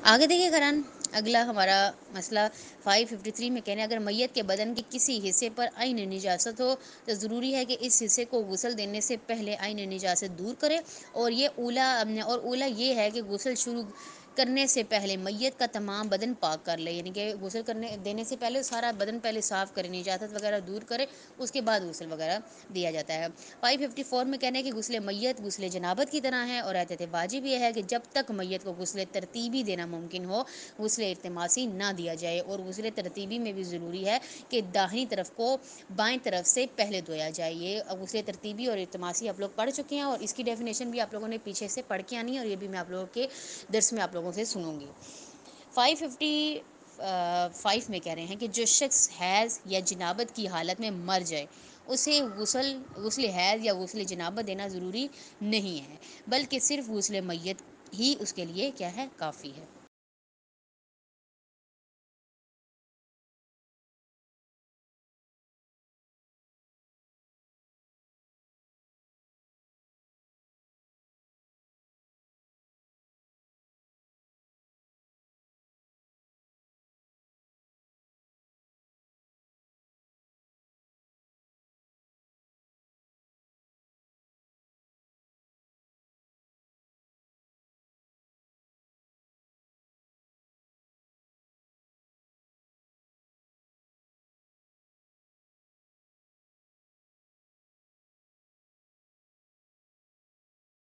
आगे देखिए करान, अगला हमारा मसला 553 में कह रहे हैं अगर मैयत के बदन के किसी हिस्से पर आइन निजासत हो तो ज़रूरी है कि इस हिस्से को गुस्ल देने से पहले आइन निजासत दूर करे। और ऊला ये है कि गुस्ल शुरू करने से पहले मैयत का तमाम बदन पाक कर ले, यानी कि गुस्ल करने देने से पहले सारा बदन पहले साफ़ करे, निजासत वगैरह दूर करे, उसके बाद गुस्ल वगैरह दिया जाता है। 554 में कहना है कि गुस्ल मैयत गुस्ल जनाबत की तरह है और रहते वाजिब यह है कि जब तक मैयत को गुस्ल तरतीबी देना मुमकिन हो गुस्ल इल्तिमासी ना दिया जाए। और गुस्ल तरतीबी में भी ज़रूरी है कि दाहिनी तरफ को बाएं तरफ से पहले धोया जाए। ये गुस्ल तरतीबी और इल्तिमासी आप लोग पढ़ चुके हैं और इसकी डेफिनेशन भी आप लोगों ने पीछे से पढ़ के आनी है और ये भी मैं आप लोगों के दर्स में आप लोगों से सुनूंगी। 555 में कह रहे हैं कि जो शख्स हैज़ या जनाबत की हालत में मर जाए उसे गुस्ल हैज़ या गुस्ल जनाबत देना ज़रूरी नहीं है, बल्कि सिर्फ गुस्ल मैयत ही उसके लिए क्या है, काफ़ी है।